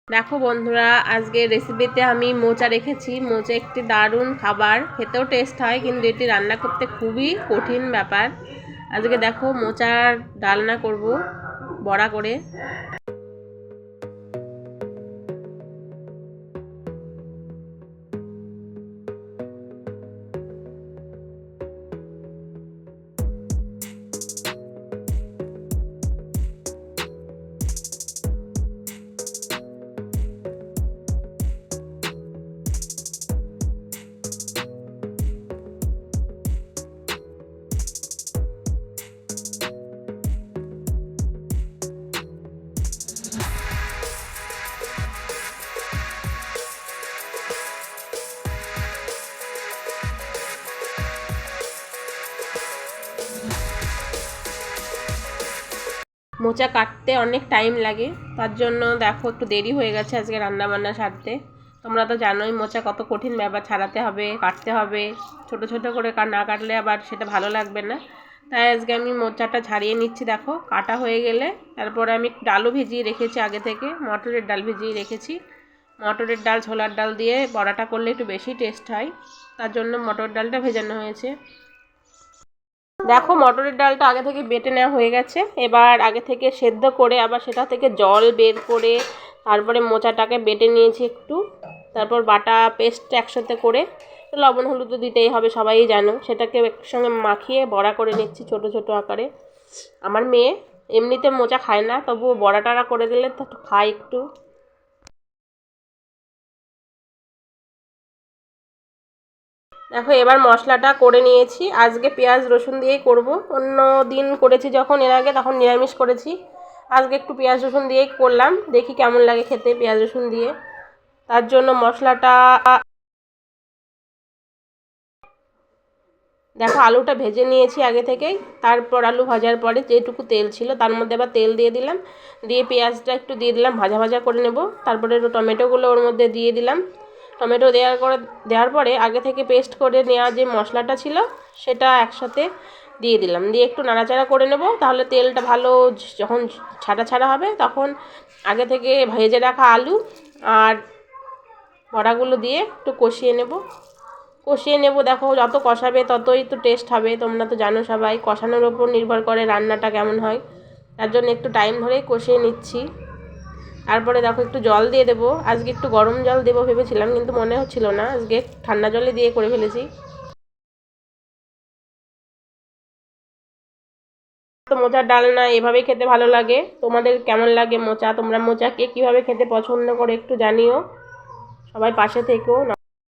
দেখো বন্ধুরা, আজকে রেসিপিতে আমি মোচা রেখেছি। মোচা একটি দারুণ খাবার, খেতেও টেস্ট হয়, কিন্তু এটি রান্না করতে খুবই কঠিন ব্যাপার। আজকে দেখো মোচার ডালনা করব বড়া করে। মোচা কাটতে অনেক টাইম লাগে, তার জন্য দেখো একটু দেরি হয়ে গেছে আজকে রান্না বান্না সারতে। তোমরা তো জানোই মোচা কত কঠিন ব্যাপার, ছাড়াতে হবে, কাটতে হবে। ছোট ছোট করে না কাটলে আবার সেটা ভালো লাগবে না। তাই আজকে আমি মোচাটা ছাড়িয়ে নিচ্ছি। দেখো কাটা হয়ে গেলে তারপরে আমি ডালও ভিজিয়ে রেখেছি, আগে থেকে মটরের ডাল ভিজিয়ে রেখেছি। মটরের ডাল ছোলার ডাল দিয়ে বড়াটা করলে একটু বেশি টেস্ট হয়, তার জন্য মটর ডালটা ভেজানো হয়েছে। দেখো মটরের ডালটা আগে থেকে বেটে নেওয়া হয়ে গেছে। এবার আগে থেকে সেদ্ধ করে আবার সেটা থেকে জল বের করে তারপরে মোচাটাকে বেটে নিয়েছি একটু। তারপর বাটা পেস্ট একসাথে করে, লবণ হলুদ তো দিতেই হবে, সবাই জানো। সেটাকে একসঙ্গে মাখিয়ে বড়া করে নিচ্ছি ছোট ছোট আকারে। আমার মেয়ে এমনিতে মোচা খায় না, তবুও বড়া টড়া করে দিলে তো খায় একটু। দেখো এবার মশলাটা করে নিয়েছি। আজকে পেঁয়াজ রসুন দিয়েই করব। অন্য দিন করেছি যখন এর আগে, তখন নিরামিষ করেছি। আজকে একটু পেঁয়াজ রসুন দিয়েই করলাম, দেখি কেমন লাগে খেতে পেঁয়াজ রসুন দিয়ে। তার জন্য মশলাটা, দেখো আলুটা ভেজে নিয়েছি আগে থেকেই। তারপর আলু ভাজার পরে যেটুকু তেল ছিল তার মধ্যে আবার তেল দিয়ে দিলাম, দিয়ে পেঁয়াজটা একটু দিয়ে দিলাম, ভাজা ভাজা করে নেব। তারপরে টমেটোগুলো ওর মধ্যে দিয়ে দিলাম। টমেটো দেওয়ার পরে আগে থেকে পেস্ট করে নেওয়া যে মশলাটা ছিল সেটা একসাথে দিয়ে দিলাম, দিয়ে একটু নাড়াচাড়া করে নেব। তাহলে তেলটা ভালো যখন ছাড়া ছাড়া হবে, তখন আগে থেকে ভেজে রাখা আলু আর বড়াগুলো দিয়ে একটু কষিয়ে নেব। দেখো যত কষাবে ততই তো টেস্ট হবে, তোমরা তো জানো সবাই, কষানোর ওপর নির্ভর করে রান্নাটা কেমন হয়। তার জন্য একটু টাইম ধরেই কষিয়ে নিচ্ছি। তারপরে দেখো একটু জল দিয়ে দেবো। আজকে একটু গরম জল দেবো ভেবেছিলাম, কিন্তু মনে হচ্ছিল না, আজকে ঠান্ডা জলে দিয়ে করে ফেলেছি। তো মোচার ডালনা এভাবেই খেতে ভালো লাগে। তোমাদের কেমন লাগে মোচা? তোমরা মোচা কে কীভাবে খেতে পছন্দ করে একটু জানিও। সবাই পাশে থেকো।